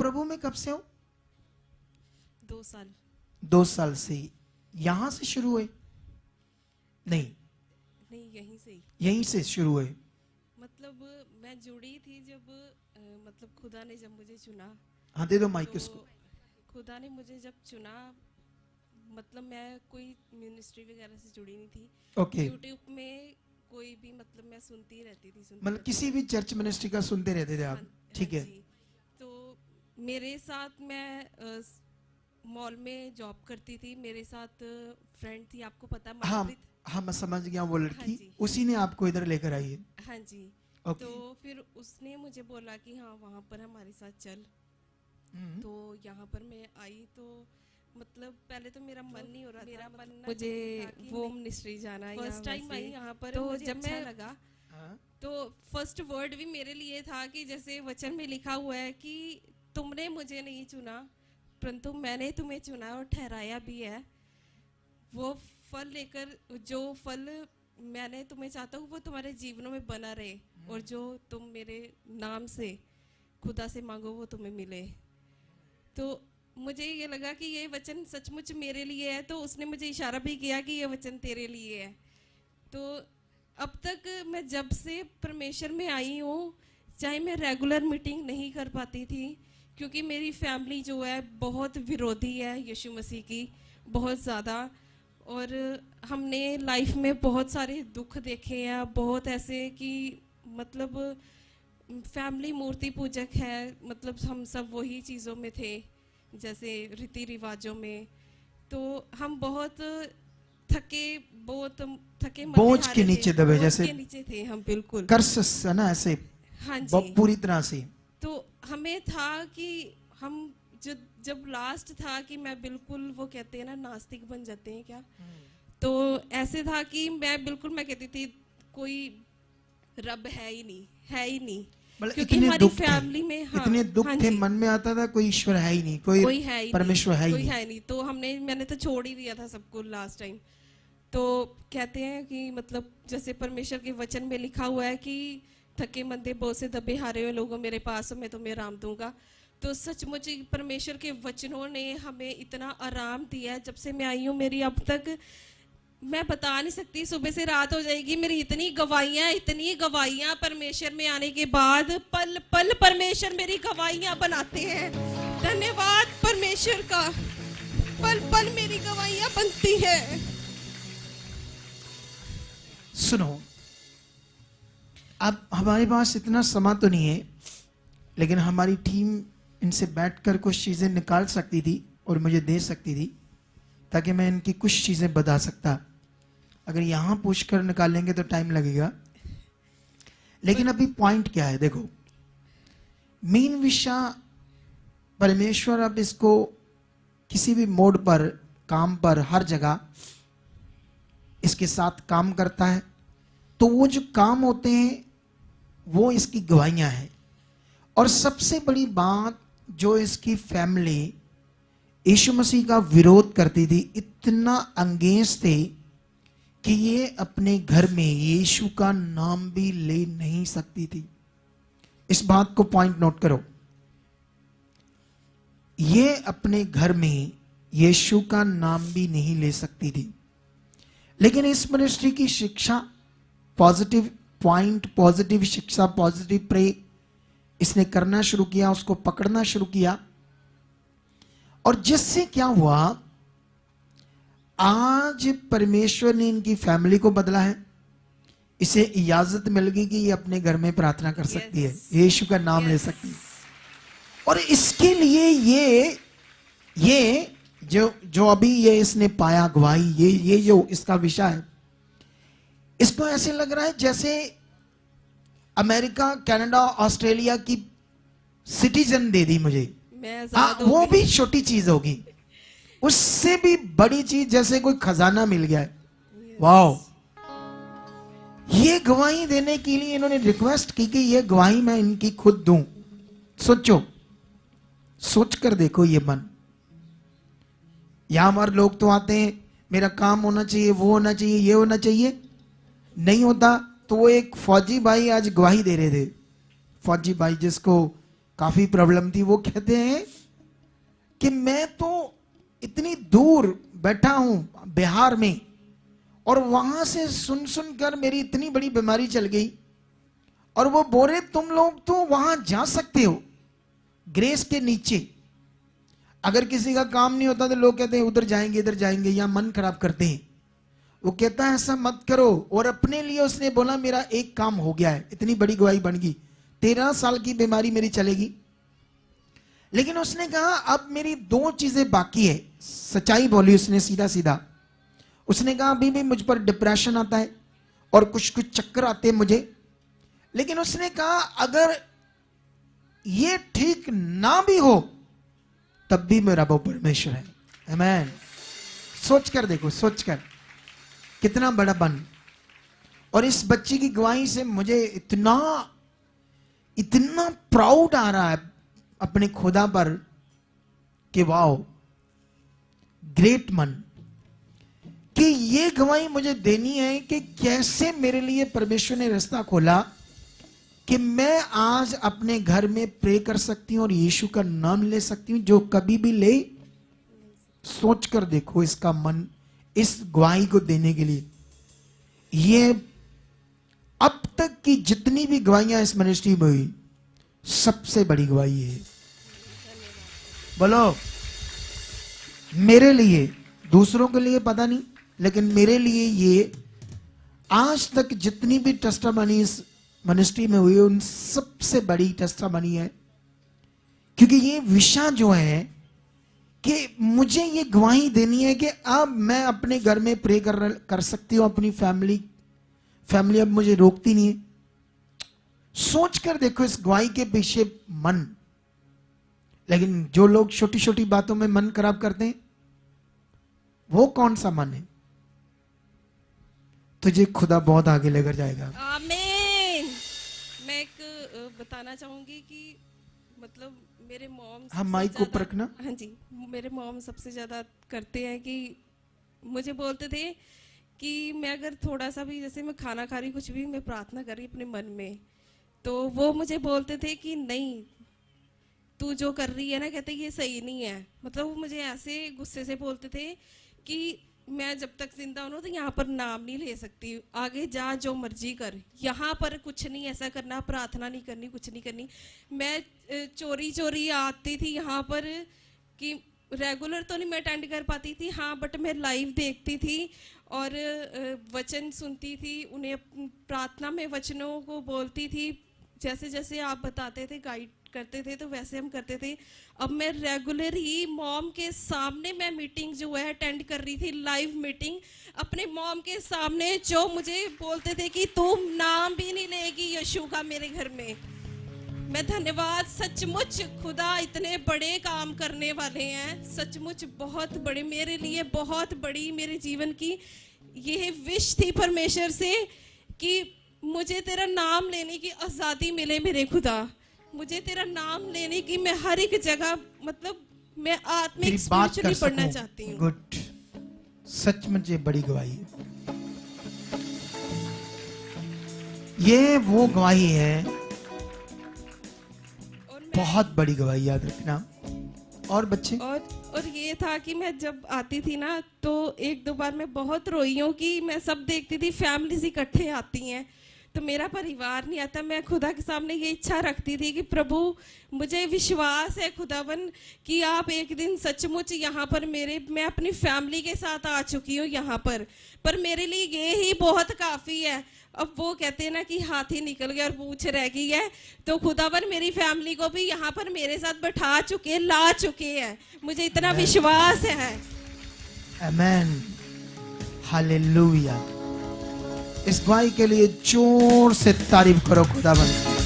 प्रभु में कब से हो? 2 साल। 2 साल से। यहां से शुरू हुए? नहीं, यहीं से ही। यहीं से शुरू हुए। मतलब मैं जुड़ी थी जब मतलब खुदा ने जब मुझे चुना। हाँ, दे दो माइक तो उसको। खुदा ने मुझे जब चुना, मतलब मैं कोई मिनिस्ट्री वगैरह से जुड़ी नहीं थी। ओके। यूट्यूब में कोई भी मतलब मैं सुनती रहती थी। मतलब किसी भी चर्च मिनिस्ट्री का सुनते रहते थे आप? ठीक है। तो मेरे साथ मैं मॉल में जॉब करती थी, मेरे साथ फ्रेंड थी, आपको पता है हाँ मनप्रीत? हाँ, मैं समझ गया वो लड़की। हाँ जी। उसी ने आपको इधर लेकर आई है? हाँ जी। ओके। तो फिर उसने मुझे बोला कि हाँ वहाँ पर हमारे साथ चल। तो यहाँ पर मैं आई तो मतलब पहले तो मेरा मन नहीं हो रहा था, मेरा मन मुझे वो मिनिस्ट्री जाना है। फर्स्ट टाइम आई यहाँ पर, तो जब मैं लगा तो फर्स्ट वर्ड भी मेरे लिए था कि जैसे वचन में लिखा हुआ है कि तुमने मुझे नहीं चुना परंतु मैंने तुम्हें चुना और ठहराया भी है। वो फल लेकर, जो फल मैंने तुम्हें चाहता हूँ वो तुम्हारे जीवनों में बना रहे, और जो तुम मेरे नाम से खुदा से मांगो वो तुम्हें मिले। तो मुझे ये लगा कि ये वचन सचमुच मेरे लिए है, तो उसने मुझे इशारा भी किया कि ये वचन तेरे लिए है। तो अब तक मैं जब से परमेश्वर में आई हूँ, चाहे मैं रेगुलर मीटिंग नहीं कर पाती थी क्योंकि मेरी फैमिली जो है बहुत विरोधी है यीशु मसीह की, बहुत ज़्यादा। और हमने लाइफ में बहुत सारे दुख देखे हैं, बहुत ऐसे कि मतलब फैमिली मूर्ति पूजक है, मतलब हम सब वही चीज़ों में थे जैसे रीति रिवाजों में। तो हम बहुत थके बोझ के नीचे दबे, जैसे के नीचे थे हम, बिल्कुल कर्स है ना ऐसे। हाँ जी, पूरी तरह से। तो हमें था कि हम जब लास्ट था कि मैं बिल्कुल, वो कहते हैं ना नास्तिक बन जाते हैं क्या, तो ऐसे था कि मैं कहती थी कोई रब है ही नहीं, क्योंकि हमारी फैमिली में इतने दुख थे, मन में आता था कोई ईश्वर है ही नहीं, कोई है ही परमेश्वर है ही नहीं। तो मैंने तो छोड़ ही दिया था सबको लास्ट टाइम। तो कहते हैं कि मतलब जैसे परमेश्वर के वचन में लिखा हुआ है कि थके मंदे बहुत से दबे हारे हुए लोगों मेरे पास, मैं तुम्हें आराम दूंगा। तो सचमुच परमेश्वर के वचनों ने हमें इतना आराम दिया है। जब से मैं आई हूँ, मेरी अब तक मैं बता नहीं सकती, सुबह से रात हो जाएगी, मेरी इतनी गवाहियां परमेश्वर में आने के बाद, पल पल परमेश्वर मेरी गवाहियां बनाते हैं। धन्यवाद परमेश्वर का, पल पल मेरी गवाहियां बनती है। सुनो, अब हमारे पास इतना समय तो नहीं है, लेकिन हमारी टीम इनसे बैठकर कुछ चीजें निकाल सकती थी और मुझे दे सकती थी ताकि मैं इनकी कुछ चीजें बता सकता। अगर यहां पूछकर निकालेंगे तो टाइम लगेगा, लेकिन अभी पॉइंट क्या है देखो, मेन विषय परमेश्वर अब इसको किसी भी मोड पर, काम पर, हर जगह इसके साथ काम करता है। तो वो जो काम होते हैं वो इसकी गवाहियां हैं। और सबसे बड़ी बात, जो इसकी फैमिली यीशु मसीह का विरोध करती थी, इतना अंगेज थे कि ये अपने घर में यीशु का नाम भी ले नहीं सकती थी। इस बात को पॉइंट नोट करो, ये अपने घर में यीशु का नाम भी नहीं ले सकती थी। लेकिन इस मिनिस्ट्री की शिक्षा, पॉजिटिव पॉइंट, पॉजिटिव शिक्षा, पॉजिटिव प्रे इसने करना शुरू किया, उसको पकड़ना शुरू किया। और जिससे क्या हुआ, आज परमेश्वर ने इनकी फैमिली को बदला है। इसे इजाजत मिल गई कि ये अपने घर में प्रार्थना कर सकती है, यीशु का नाम ले सकती है। और इसके लिए ये जो अभी ये इसने पाया गवाही, ये जो इसका विषय है, इसको ऐसे लग रहा है जैसे अमेरिका, कनाडा, ऑस्ट्रेलिया की सिटीजन दे दी मुझे। वो भी छोटी चीज होगी, उससे भी बड़ी चीज जैसे कोई खजाना मिल गया है। वाओ! ये गवाही देने के लिए इन्होंने रिक्वेस्ट की कि ये गवाही मैं इनकी खुद दूं। सोचो, सोच कर देखो ये मन। यहां हमारे लोग तो आते हैं, मेरा काम होना चाहिए, वो होना चाहिए, ये होना चाहिए, नहीं होता। तो वो एक फौजी भाई आज गवाही दे रहे थे, फौजी भाई जिसको काफी प्रॉब्लम थी। वो कहते हैं कि मैं तो इतनी दूर बैठा हूं बिहार में, और वहां से सुन सुनकर मेरी इतनी बड़ी बीमारी चल गई, और वो बोल रहे तुम लोग तो वहां जा सकते हो ग्रेस के नीचे। अगर किसी का काम नहीं होता तो लोग कहते हैं उधर जाएंगे इधर जाएंगे, या मन खराब करते हैं। वो कहता है ऐसा मत करो। और अपने लिए उसने बोला मेरा एक काम हो गया है, इतनी बड़ी गवाही बन गई, 13 साल की बीमारी मेरी चलेगी। लेकिन उसने कहा अब मेरी 2 चीजें बाकी है। सच्चाई बोली उसने सीधा सीधा। उसने कहा अभी भी मुझ पर डिप्रेशन आता है और कुछ कुछ चक्कर आते हैं मुझे, लेकिन उसने कहा अगर ये ठीक ना भी हो तब भी मेरा वो परमेश्वर है। आमीन। सोच कर देखो, सोच कर कितना बड़ा बन। और इस बच्ची की गवाही से मुझे इतना इतना प्राउड आ रहा है अपने खुदा पर कि वाओ ग्रेट मन, कि ये गवाही मुझे देनी है कि कैसे मेरे लिए परमेश्वर ने रास्ता खोला कि मैं आज अपने घर में प्रे कर सकती हूं और यीशु का नाम ले सकती हूं, जो कभी भी ले। सोच कर देखो इसका मन इस गवाही को देने के लिए। ये अब तक की जितनी भी गवाहियां इस मिनिस्ट्री में हुई सबसे बड़ी गवाही है। बोलो मेरे लिए, दूसरों के लिए पता नहीं, लेकिन मेरे लिए ये आज तक जितनी भी टेस्टामनी इस मिनिस्ट्री में हुई उन सबसे बड़ी टेस्टामनी है। क्योंकि ये विषय जो है कि मुझे ये गवाही देनी है कि अब मैं अपने घर में प्रे कर सकती हूं, अपनी फैमिली अब मुझे रोकती नहीं है। सोच कर देखो इस गवाही के पीछे मन। लेकिन जो लोग छोटी छोटी बातों में मन खराब करते हैं वो कौन सा मन है? तुझे खुदा बहुत आगे लेकर जाएगा। आमीन। मैं एक बताना चाहूंगी कि मतलब मेरे मॉम, हाँ माइक को रखना। हाँ जी, मेरे मॉम सबसे ज्यादा करते हैं कि मुझे बोलते थे कि मैं अगर थोड़ा सा भी, जैसे मैं खाना खा रही कुछ भी, मैं प्रार्थना कर रही अपने मन में, तो वो मुझे बोलते थे कि नहीं तू जो कर रही है ना, कहते ये सही नहीं है। मतलब वो मुझे ऐसे गुस्से से बोलते थे कि मैं जब तक जिंदा हूं तो यहाँ पर नाम नहीं ले सकती, आगे जा जो मर्जी कर, यहाँ पर कुछ नहीं ऐसा करना, प्रार्थना नहीं करनी, कुछ नहीं करनी। मैं चोरी चोरी आती थी यहाँ पर, कि रेगुलर तो नहीं मैं अटेंड कर पाती थी, हाँ बट मैं लाइव देखती थी और वचन सुनती थी, उन्हें प्रार्थना में वचनों को बोलती थी, जैसे जैसे आप बताते थे गाइड करते थे तो वैसे हम करते थे। अब मैं रेगुलर ही मॉम के सामने मैं मीटिंग जो है अटेंड कर रही थी, लाइव मीटिंग अपने मॉम के सामने, जो मुझे बोलते थे कि तुम नाम भी नहीं लेगी यीशु का मेरे घर में। मैं धन्यवाद, सचमुच खुदा इतने बड़े काम करने वाले हैं, सचमुच बहुत बड़े, मेरे लिए बहुत बड़ी मेरे जीवन की ये विश थी परमेश्वर से कि मुझे तेरा नाम लेने की आज़ादी मिले मेरे खुदा, मुझे तेरा नाम लेने की, मैं हर एक जगह, मतलब मैं आत्मिक स्पिरिचुअली पढ़ना चाहती हूँ। गुड, सचमुच ये बड़ी गवाही है। ये वो गवाही है, बहुत बड़ी गवाही, याद रखना। और बच्चे और ये था कि मैं जब आती थी ना तो 1-2 बार मैं बहुत रोई हूँ कि मैं सब देखती थी फैमिलीज इकट्ठे आती हैं तो मेरा परिवार नहीं आता। मैं खुदा के सामने ये इच्छा रखती थी कि प्रभु मुझे विश्वास है खुदावन कि आप एक दिन सचमुच यहाँ पर मैं अपनी फैमिली के साथ आ चुकी हूँ यहाँ पर मेरे लिए ये ही बहुत काफ़ी है। अब वो कहते हैं ना कि हाथी निकल गया और पूंछ रह गई है, तो खुदावन मेरी फैमिली को भी यहाँ पर मेरे साथ बैठा चुके, ला चुके हैं, मुझे इतना विश्वास है। आमेन, हालेलुया। इस गवाही के लिए जोर से तारीफ करो खुदावन।